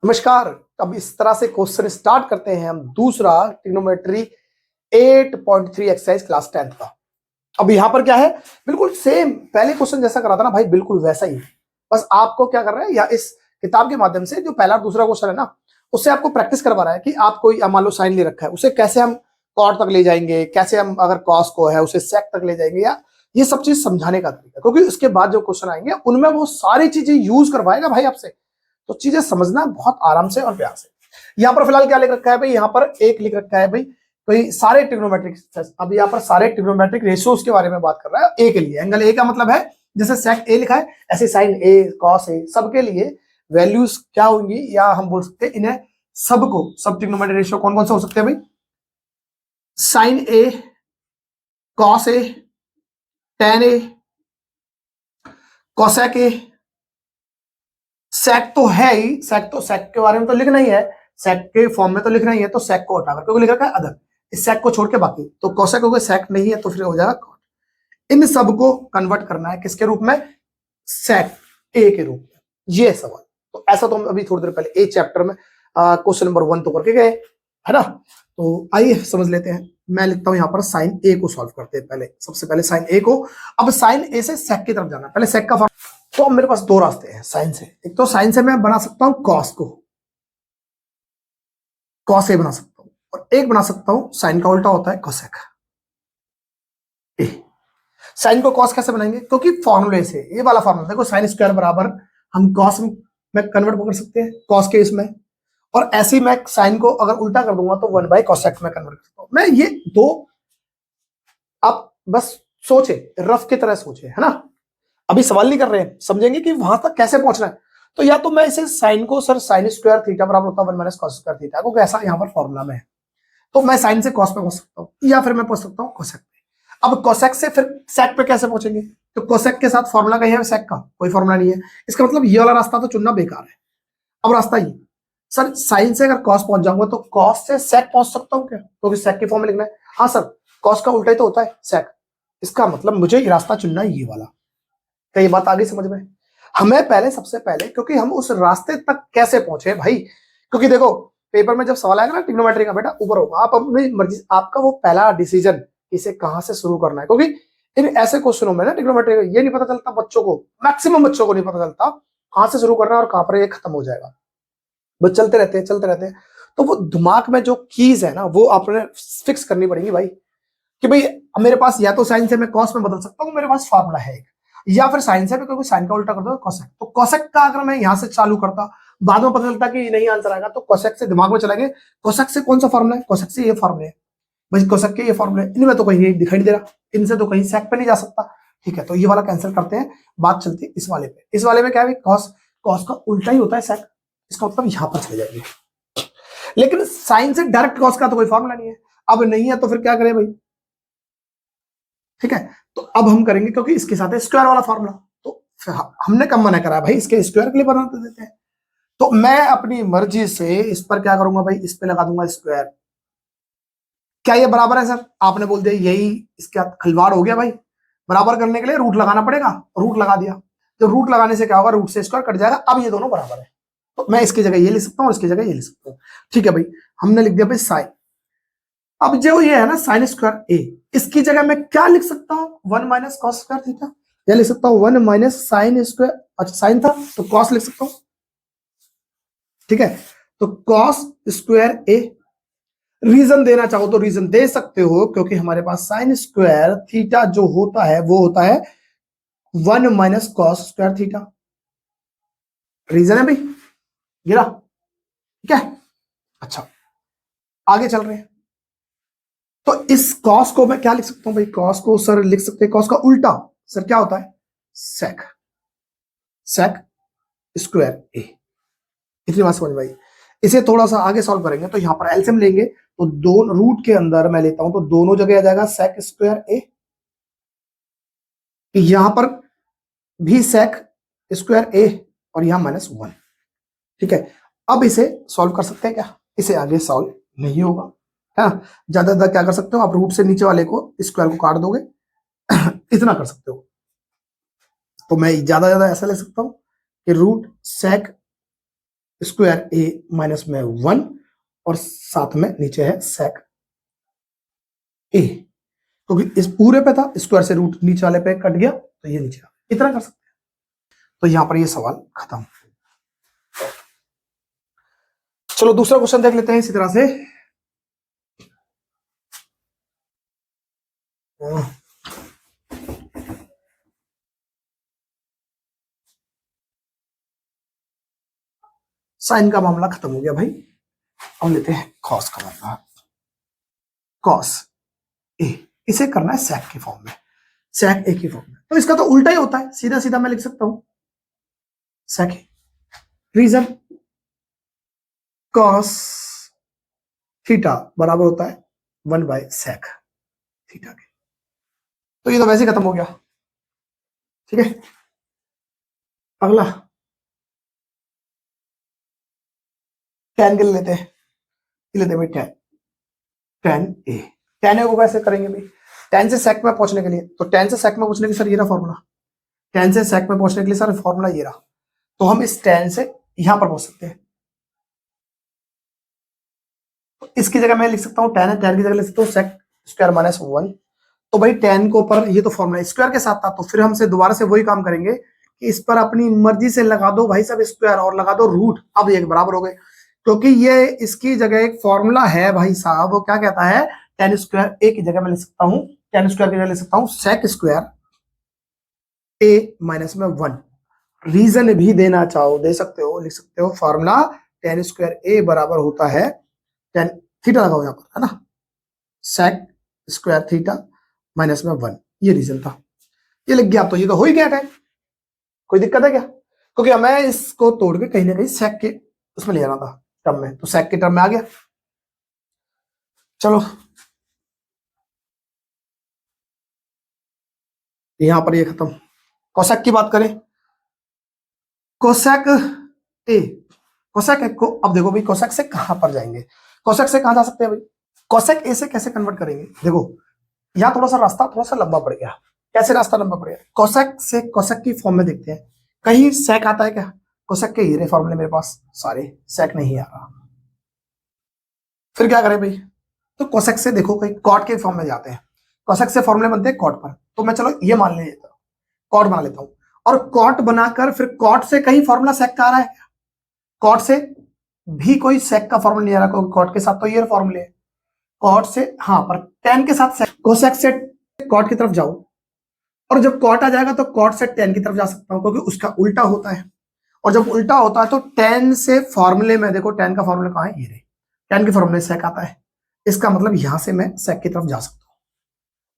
नमस्कार। अब इस तरह से क्वेश्चन स्टार्ट करते हैं हम दूसरा ट्रिग्नोमेट्री 8.3 एक्सरसाइज क्लास 10th का। अब यहां पर क्या है, बिल्कुल सेम पहले क्वेश्चन जैसा करा था ना भाई, बिल्कुल वैसा ही। बस आपको क्या कर रहा है, या इस किताब के माध्यम से जो पहला और दूसरा क्वेश्चन है ना, उससे आपको प्रैक्टिस करवा रहा है कि आप कोई मान लो साइन ले रखा है, उसे कैसे हम कॉट तक ले जाएंगे, कैसे हम अगर कॉस को है उसे सेक तक ले जाएंगे, या ये सब चीज समझाने का तरीका। क्योंकि उसके बाद जो क्वेश्चन आएंगे उनमें वो सारी चीजें यूज करवाएगा भाई आपसे, तो चीजें समझना बहुत आराम से और प्यार से। यहाँ पर फिलहाल क्या लिख रखा है भाई, यहाँ पर एक लिख रखा है भाई कोई सारे ट्रिग्नोमेट्रिक। अब यहाँ पर सारे ट्रिग्नोमेट्रिक रेशियोज के बारे में बात कर रहा है। ए के लिए एंगल ए का मतलब है जैसे सेक ए लिखा है, ऐसे साइन ए, कॉस ए, सबके लिए वैल्यूज क्या होंगी, या हम बोल सकते हैं इन्हें सबको, सब ट्रिग्नोमेट्रिक रेशियो कौन कौन से हो सकते हैं भाई, sine A, cos A, tan A, cosec A, sec तो है ही, सेक तो सेक के बारे में तो लिखना ही है, सेक के फॉर्म में तो लिखना ही है, तो सेक को हटाकर क्योंकि लिख रखा है अदर, इस सेक को छोड़ के बाकी, तो कोसेक हो गया, सेक नहीं है तो फिर हो जाएगा कॉट। इन सबको कन्वर्ट करना है किसके रूप में, सेक ए के रूप में। ये सवाल तो ऐसा तो हम अभी थोड़ी देर पहले ए चैप्टर में क्वेश्चन नंबर 1 तो करके गए, है ना। तो आइए समझ लेते हैं। मैं लिखता हूं यहां पर साइन ए को सॉल्व करते हैं पहले, सबसे पहले साइन ए को। अब साइन ए से सेक की तरफ जाना, पहले सेक का फॉर्म। तो अब मेरे पास दो रास्ते हैं साइन से। एक तो साइन से मैं बना सकता हूं कॉस को, कॉस ए बना सकता हूं, और एक बना सकता हूं साइन का उल्टा होता है कोसेक ए। साइन को कॉस कैसे बनाएंगे, क्योंकि फॉर्मूले से, ये वाला फॉर्मूला देखो, साइन स्क्वायर बराबर हम कॉस में कन्वर्ट कर सकते हैं, कॉस के इसमें, और ऐसे ही मैं साइन को अगर उल्टा कर दूंगा तो 1/कोसेक में कन्वर्ट कर सकता हूं मैं। ये दो आप बस सोचे, रफ की तरह सोचे, है ना। अभी सवाल नहीं कर रहे हैं, समझेंगे कि वहां तक कैसे पहुंचना है। तो या तो मैं इसे साइन को, सर साइन स्क्वायर थीटा बराबर होता है 1 - cos² थीटा को, ऐसा यहाँ पर फॉर्मूला में है, तो मैं साइन से कॉस पे पहुंच सकता हूँ, या फिर मैं पहुंच सकता हूँ कोसेक पे। अब कोसेक से फिर सेक पे कैसे पहुंचेंगे, तो कोसेक के साथ फॉर्मूला कहीं है, सेक का कोई फॉर्मूला नहीं है, इसका मतलब ये वाला रास्ता तो चुनना बेकार है। अब रास्ता ये, सर साइन से अगर कॉस पहुंच जाऊंगा तो कॉस से सेक पहुंच सकता हूँ क्या, क्योंकि सेक की फॉर्म में लिखना है। हाँ सर, कॉस का उल्टा ही तो होता है सेक, इसका मतलब मुझे ये रास्ता चुनना है, ये वाला। क्या ये बात आगे समझ में, हमें पहले, सबसे पहले, क्योंकि हम उस रास्ते तक कैसे पहुंचे भाई, क्योंकि देखो पेपर में जब सवाल आएगा ना ट्रिग्नोमेट्री का, बेटा ऊपर होगा, आप अपनी मर्जी, आपका वो पहला डिसीजन इसे कहां से शुरू करना है। क्योंकि इन ऐसे क्वेश्चनों में ना ट्रिग्नोमेट्री का ये नहीं पता चलता बच्चों को, मैक्सिमम बच्चों को नहीं पता चलता कहां से शुरू करना है और कहां पर ये खत्म हो जाएगा। बस चलते रहते हैं, चलते रहते हैं। तो वो दिमाग में जो कीज है ना, वो आपने फिक्स करनी पड़ेगी भाई, कि भाई मेरे पास या तो साइन से मैं कॉस में बदल सकता हूँ, मेरे पास फॉर्मूला है एक, या फिर साइन से क्योंकि साइन का उल्टा कर दो कोसेक। तो कोसेक का अगर मैं यहां से चालू करता, बाद में पता चलता कि नहीं आंसर आएगा, तो कोसेक से दिमाग में चलेंगे, कोसेक से कौन सा फॉर्मूला है, कोसेक से ये फॉर्मूला है भाई, कोसेक के ये फॉर्मूला है, इनमें तो कहीं नहीं दिखाई नहीं दे रहा, इनसे तो कहीं सेक पे नहीं जा सकता। ठीक है, तो ये वाला कैंसिल करते हैं, बात चलती है इस वाले पे। इस वाले में क्या है, कॉस, कॉस का उल्टा ही होता है सेक, इसका मतलब यहां पर चले जाएंगे। लेकिन साइन से डायरेक्ट कॉस का तो कोई फॉर्मूला नहीं है, अब नहीं है तो फिर क्या करें भाई। ठीक है, तो अब हम करेंगे, क्योंकि इसके साथ है स्क्वायर वाला फॉर्मूला, तो हमने कब मना करा भाई, इसके स्क्वायर के लिए बना देते हैं। तो मैं अपनी मर्जी से इस पर क्या करूंगा भाई, इस पे लगा दूंगा स्क्वायर। क्या ये बराबर है सर, आपने बोल दिया, यही इसका खिलवाड़ हो गया भाई। बराबर करने के लिए रूट लगाना पड़ेगा, रूट लगा दिया, तो रूट लगाने से क्या होगा, रूट से स्क्वायर कट जाएगा। अब ये दोनों बराबर है, तो मैं इसकी जगह ये लिख सकता हूँ, इसकी जगह ये लिख सकता हूँ। ठीक है भाई, हमने लिख दिया भाई साइन। अब जो ये है ना साइन स्क्वायर ए, इसकी जगह मैं क्या लिख सकता हूँ, 1 - cos² थीटा, या लिख सकता हूँ 1 - sin²। अच्छा साइन था तो कॉस लिख सकता हूँ। ठीक है, तो कॉस स्क्वायर ए, रीजन देना चाहो तो रीजन दे सकते हो, क्योंकि हमारे पास साइन स्क्वायर थीटा जो होता है वो होता है 1 - cos² थीटा। रीजन है भाई, गिरा। ठीक है, अच्छा आगे चल रहे हैं। तो इस कॉस को मैं क्या लिख सकता हूं भाई, कॉस को सर लिख सकते हैं, कॉस का उल्टा सर क्या होता है, सेक, सेक स्क्वायर ए। इतनी बात समझ भाई। इसे थोड़ा सा आगे सॉल्व करेंगे, तो यहां पर एलसीएम लेंगे, तो दो रूट के अंदर मैं लेता हूं, तो दोनों जगह आ जाएगा सेक स्क्वायर ए। यहां पर भी सेक स्क्वायर ए, और यहां -1। ठीक है, अब इसे सॉल्व कर सकते हैं क्या, इसे आगे सॉल्व नहीं होगा, है ना। ज्यादा ज्यादा क्या कर सकते हो आप, रूट से नीचे वाले को स्क्वायर को काट दोगे इतना कर सकते हो। तो मैं ज्यादा ज्यादा ऐसा ले सकता हूं कि रूट सेक स्क्वायर ए माइनस में 1 और साथ में नीचे है सेक ए, क्योंकि इस पूरे पे था, स्क्वायर से रूट नीचे वाले पे कट गया तो ये नीचे इतना कर सकते हैं। तो यहां पर ये सवाल खत्म। चलो दूसरा क्वेश्चन देख लेते हैं इसी तरह से। साइन का मामला खत्म हो गया भाई, अब लेते हैं कॉस का मामला। कॉस ए, इसे करना है सेक के फॉर्म में, सेक ए की फॉर्म में, तो इसका तो उल्टा ही होता है, सीधा सीधा मैं लिख सकता हूं सेक ए। रीजन कॉस थीटा बराबर होता है 1 बाय सेक थीटा के, तो ये तो वैसे ही खत्म हो गया। ठीक है, अगला टेन के लेते हैं, लेते हैं भाई टेन, टेन ए। टेन ए को कैसे करेंगे भाई, टेन से सेक में पहुंचने के लिए, तो टेन से सेक में पहुंचने के लिए सर ये रहा फॉर्मूला, टेन से सेक में पहुंचने के लिए सर फॉर्मूला ये रहा, तो हम इस टेन से यहां पर पहुंच सकते हैं। तो इसकी जगह मैं लिख सकता हूं टेन है, टेन की जगह लिख सकता हूं सेक स्क्वायर माइनस 1। तो भाई टेन को ऊपर, ये तो फॉर्मूला स्क्वायर के साथ था, तो फिर हमसे दोबारा से वही काम करेंगे कि इस पर अपनी मर्जी से लगा दो भाई साहब स्क्वायर और लगा दो रूट, अब ये बराबर हो गए, क्योंकि ये इसकी जगह एक फॉर्मूला है भाई साहब, वो क्या कहता है, टेन स्क्वायर ए की जगह मैं लिख सकता हूं, टेन स्क्वायर की जगह लिख सकता हूं सेक स्क्वायर ए माइनस में 1। रीजन भी देना चाहो दे सकते हो, लिख सकते हो फॉर्मूला टेन स्क्वायर ए बराबर होता है टेन, थीटा लगाओ यहां पर, है ना, सेक स्क्वायर थीटा माइनस में 1, ये रीजन था, ये लिख गया, तो ये तो हो ही गया टेन, कोई दिक्कत है क्या, क्योंकि हमें इसको तोड़ के कहीं ना कहीं सेक के उसमें ले जाना था टर्म में, तो सेक के टर्म में आ गया। चलो यहां पर ये खत्म। कोसेक की बात करें, कोसेक ए, कोसेक ए को अब देखो भाई कोसेक से कहां पर जाएंगे, कोसेक से कहां जा सकते हैं भाई, कोसेक ए से कैसे कन्वर्ट करेंगे, देखो यहां थोड़ा सा रास्ता थोड़ा सा लंबा पड़ गया, कैसे रास्ता लंबा पड़ गया, कोसेक से कोसेक की फॉर्म में देखते हैं, कहीं सेक आता है क्या, कोसेक के ये फॉर्मूले मेरे पास सारे, सेक नहीं आ रहा, फिर क्या करें भाई, तो कोसेक से देखो कहीं कॉट के फॉर्म में जाते हैं, कोसेक से फॉर्मूले बनते हैं कॉट पर, तो मैं चलो ये मान लेता हूं, कॉट बना लेता हूं, और कॉट बनाकर फिर कॉट से कहीं फॉर्मूला सेक का आ रहा है, कॉट से भी कोई सेक का फॉर्मूला नहीं आ रहा, क्योंकि कॉट के साथ तो ये फॉर्मूले है, कॉट से हाँ पर टेन के साथ सेक, कोसेक से कॉट की तरफ जाओ, और जब कॉट आ जाएगा तो कॉट से टेन की तरफ जा सकता हूं, क्योंकि उसका उल्टा होता है, और जब उल्टा होता है तो टेन से फॉर्मूले में देखो, टेन का फॉर्मूला कहां है, ये रहे, टेन के फॉर्मूले सेक आता है, इसका मतलब यहां से मैं सेक की तरफ जा सकता हूं,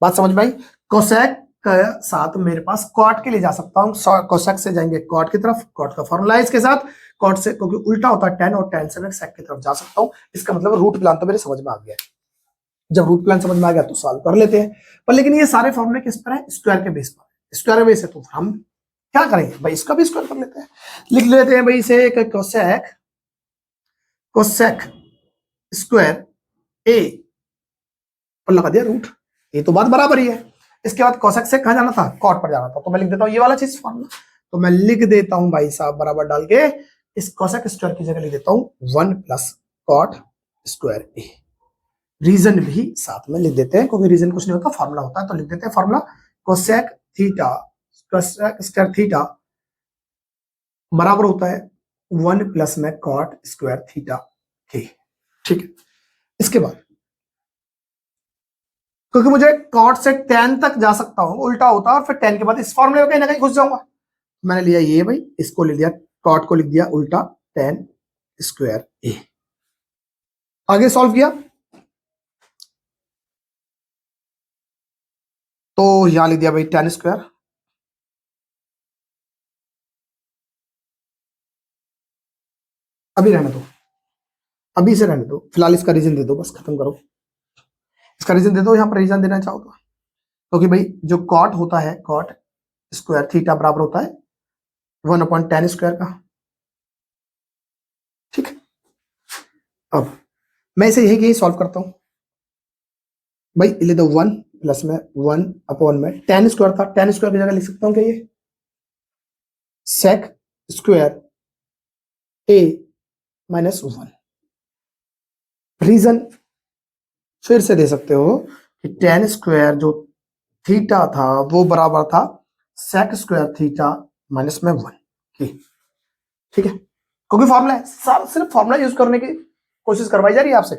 बात समझ में आई, कोसेक के साथ मेरे पास कॉट के लिए जा सकता हूं, कोसेक से जाएंगे कॉट की तरफ, कॉट का फॉर्मूला है इसके साथ, कॉट से क्योंकि उल्टा होता है टेन, और टेन से मैं सेक की तरफ जा सकता हूं, इसका मतलब रूट प्लान तो मेरे समझ में आ गया है, जब रूट प्लान समझ में आ गया तो सॉल्व कर लेते हैं, पर लेकिन ये सारे फॉर्मूले किस पर है, स्क्वायर के बेस पर, स्क्वायर के बेस है, तो हम क्या करेंगे भाई, इसका भी स्क्वायर कर लेते हैं, लिख लेते हैं भाई इसे कोसेक, कोसेक स्क्वायर ए और लगा दिया रूट, ये तो बात बराबर ही है, इसके बाद कोसेक से कहां जाना था, कॉट पर जाना था, तो मैं लिख देता हूं ये वाला चीज फॉर्मूला, तो मैं लिख देता हूं भाई साहब बराबर डाल के, इस कोसेक स्क्वायर की जगह लिख देता हूं 1 प्लस कॉट स्क्वायर ए, रीजन भी साथ में लिख देते हैं, क्योंकि रीजन कुछ नहीं होता फॉर्मूला होता है, तो लिख देते हैं formula cosec theta, cosec square theta बराबर होता है 1 प्लस में कॉट स्क्वायर थीटा के, ठीक है, इसके बाद क्योंकि मुझे कॉट से टेन तक जा सकता हूं, उल्टा होता है, और फिर टेन के बाद इस फॉर्मूले में कहीं ना कहीं घुस जाऊंगा, मैंने लिया ये भाई, इसको ले लिया, कॉट को लिख दिया उल्टा टेन स्क्वायर ए, आगे सॉल्व किया, तो यहां लिख दिया भाई टेन स्क्वायर, अभी रहने दो, अभी से रहने दो, फिलहाल इसका रीजन दे दो, बस खत्म करो, इसका रीजन दे दो, यहां पर रीजन देना चाहो तो, क्योंकि भाई जो कॉट होता है, कॉट स्क्वायर थीटा बराबर होता है 1/10 स्क्वायर का, ठीक है, अब मैं इसे यही यही सॉल्व करता हूं भाई, ले दो 1 प्लस में 1 में 10 स्क्वायर था, 10 स्क्वायर की जगह लिख सकता हूं क्या, ये सेक स्क्वायर ए -1। रीजन फिर से दे सकते हो कि tan स्क्वायर जो थीटा था वो बराबर था sec स्क्वायर थीटा -1 की। ठीक है, क्योंकि फॉर्मूला है, सिर्फ फॉर्मूला यूज करने की कोशिश करवाई जा रही है आपसे।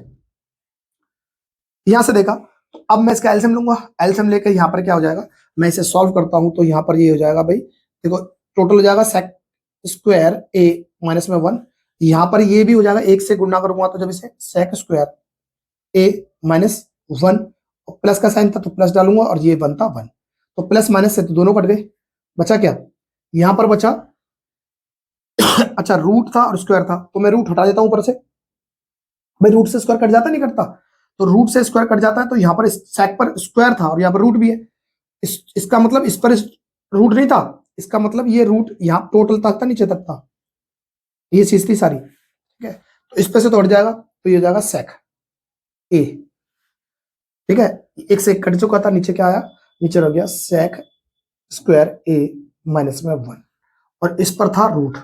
यहां से देखा, तो अब मैं इसका एलसीएम लूंगा, एलसीएम लेकर यहां पर क्या हो जाएगा, मैं इसे सॉल्व करता हूं तो यहां पर ये हो जाएगा भाई, देखो टोटल हो जाएगा sec स्क्वायर a -1, यहां पर ये भी हो जाएगा, एक से गुणा करूंगा तो जब इसे sec स्क्वायर a -1, प्लस का साइन था तो प्लस डालूंगा और ये बनता 1, तो प्लस माइनस से तो दोनों कट गए, बचा क्या, यहां पर बचा अच्छा रूट था और स्क्वायर था, तो मैं रूट हटा देता हूं ऊपर से, भाई रूट से स्क्वायर कट जाता नहीं कटता, तो रूट से स्क्वायर कट जाता है, तो यहां पर सेक पर स्क्वायर था और यहां पर रूट भी है, इसका मतलब इस पर रूट नहीं था, इसका मतलब ये रूट यहां टोटल तक था, नीचे तक था, ये चीज थी सारी। ठीक है, तो इस पे से तो हट जाएगा, तो ये हो जाएगा सेक ए। ठीक है, एक से एक कट चुका था, नीचे क्या आया, नीचे रह गया सेक स्क्वायर a -1, और इस पर था रूट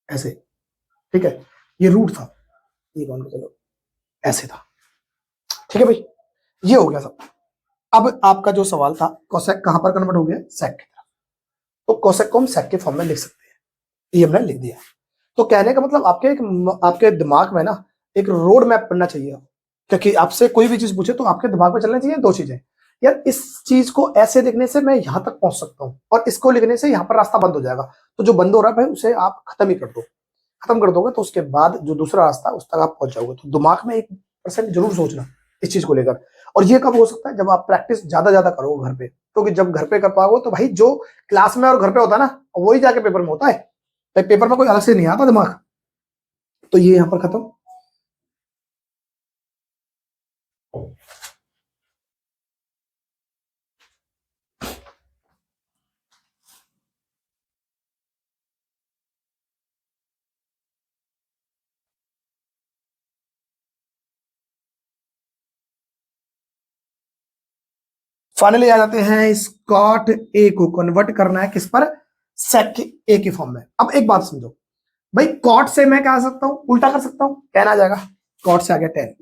ऐसे। ठीक है, ये रूट था, ये कौन, चलो ऐसे था। ठीक है भाई, ये हो गया सब। अब आपका जो सवाल था कोसेक कहां पर कन्वर्ट हो गया, सेक की तरफ, तो कोसेक को हम सेक के फॉर्म में लिख सकते हैं, ये हमने लिख दिया। तो कहने का मतलब आपके दिमाग में ना एक रोड मैप बनना चाहिए, क्योंकि आपसे कोई भी चीज पूछे तो आपके दिमाग में चलना चाहिए दो चीजें, यार इस चीज को ऐसे लिखने से मैं यहां तक पहुंच सकता हूं, और इसको लिखने से यहां पर रास्ता बंद हो जाएगा, तो जो बंद हो रहा है भाई उसे आप खत्म ही कर दो, खत्म कर दोगे तो उसके बाद जो दूसरा रास्ता उस तक आप पहुंच जाओगे। तो दिमाग में 1% जरूर सोचना इस चीज को लेकर, और ये कब हो सकता है, जब आप प्रैक्टिस ज्यादा ज्यादा करोगे घर पे, क्योंकि जब घर पे कर पाओगे तो भाई जो क्लास में और घर पे होता है ना वही जाके पेपर में होता है, भाई पेपर में कोई अलग से नहीं आता दिमाग, तो ये यहां पर खत्म। फाइनली आ जाते हैं इस कॉट ए को कन्वर्ट करना है किस पर, सेक ए के फॉर्म में। अब एक बात समझो भाई, कॉट से मैं क्या कर सकता हूं, उल्टा कर सकता हूं, टेन आ जाएगा, कॉट से आ गया टेन,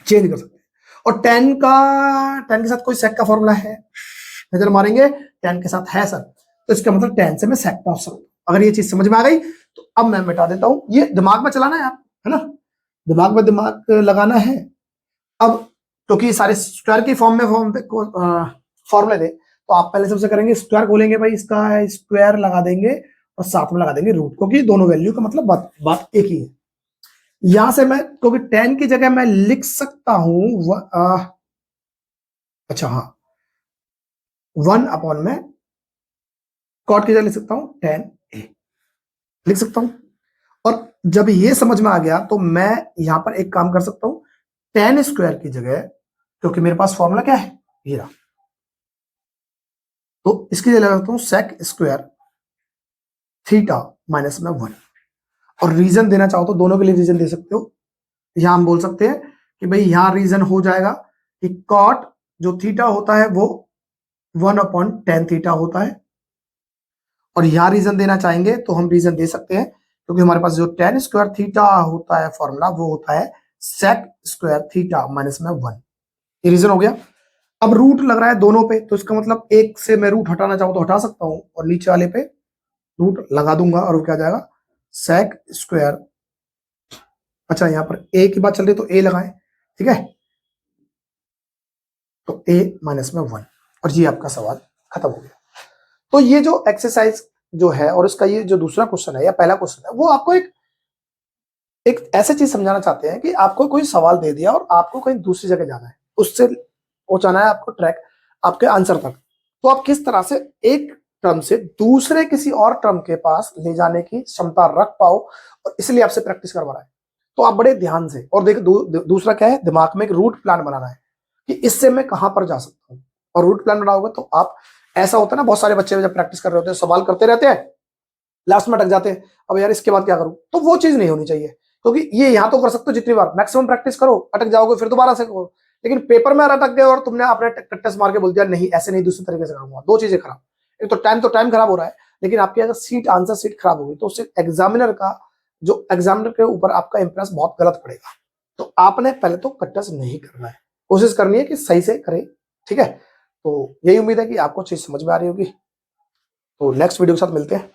चेंज कर सकते हैं। और टेन के साथ कोई सेक का फॉर्मूला है, नजर मारेंगे, टेन के साथ है सर, तो इसका मतलब टेन से मैं सेक पहुंच सकता हूं। अगर ये चीज समझ में आ गई तो अब मैं मिटा देता हूं, ये दिमाग में चलाना है आप, है ना, दिमाग में दिमाग लगाना है। अब क्योंकि तो सारे स्क्वायर की फॉर्मूले थे, तो आप पहले सबसे करेंगे स्क्वायर खोलेंगे भाई, इसका स्क्वायर लगा देंगे और साथ में लगा देंगे रूट, क्योंकि दोनों वैल्यू का मतलब बात एक ही है। यहां से मैं क्योंकि टेन की जगह मैं लिख सकता हूं अच्छा हाँ, 1 में कॉट की जगह लिख सकता हूं टेन ए, लिख सकता हूं। और जब ये समझ में आ गया तो मैं यहां पर एक काम कर सकता हूं, टेन स्क्वायर की जगह, क्योंकि मेरे पास फॉर्मूला क्या है ये रहा, तो इसकी जगह लगाता हूं सेक स्क्वायर थीटा -1, और रीजन देना चाहो तो दोनों के लिए रीजन दे सकते हो। यहां हम बोल सकते हैं कि भाई यहां रीजन हो जाएगा कि कॉट जो थीटा होता है वो 1/tan थीटा होता है, और यहां रीजन देना चाहेंगे तो हम रीजन दे सकते हैं, क्योंकि हमारे पास जो tan स्क्वायर थीटा होता है फॉर्मूला वो होता है sec स्क्वायर थीटा -1, ये रीजन हो गया। अब रूट लग रहा है दोनों पे, तो इसका मतलब एक से मैं रूट हटाना चाहूं तो हटा सकता हूं, और नीचे वाले पे रूट लगा दूंगा, और वो क्या जाएगा sec स्क्वायर, अच्छा यहां पर a की बात चल रही है तो a लगाएं, ठीक है, तो a -1, और ये आपका सवाल खत्म हो गया। तो ये जो एक्सरसाइज जो है और इसका ये जो दूसरा क्वेश्चन है या पहला क्वेश्चन है, वो आपको एक ऐसी चीज समझाना चाहते हैं कि आपको कोई सवाल दे दिया और आपको कहीं दूसरी जगह जाना है, उससे पहुंचाना है आपको ट्रैक आपके आंसर तक, तो आप किस तरह से एक टर्म से दूसरे किसी और टर्म के पास ले जाने की क्षमता रख पाओ, और इसलिए आपसे प्रैक्टिस करवा रहा है। तो आप बड़े ध्यान से, और देखिए दूसरा क्या है, दिमाग में एक रूट प्लान बनाना है कि इससे मैं कहां पर जा सकता हूं, और रूट प्लान बनाओगे तो आप, ऐसा होता है ना बहुत सारे बच्चे जब प्रैक्टिस कर रहे होते हैं सवाल करते रहते हैं, लास्ट में अटक जाते हैं, अब यार इसके बाद क्या करूं, तो वो चीज नहीं होनी चाहिए, क्योंकि ये यहां तो कर सकते हो जितनी बार मैक्सिमम प्रैक्टिस करो, अटक जाओगे फिर दोबारा से करो, लेकिन पेपर में अटक गए और तुमने अपने टेस्ट मार के बोल दिया नहीं ऐसे नहीं दूसरे तरीके से करूंगा, दो चीजें खराब, एक तो टाइम खराब हो रहा है, लेकिन आपकी अगर सीट आंसर सीट खराब होगी तो उससे एग्जामिनर का जो एग्जामिनर के ऊपर आपका इंप्रेस बहुत गलत पड़ेगा। तो आपने पहले तो कट टच नहीं करना है, कोशिश करनी है कि सही से करें, ठीक है। तो यही उम्मीद है कि आपको चीज समझ में आ रही होगी। तो नेक्स्ट वीडियो के साथ मिलते हैं।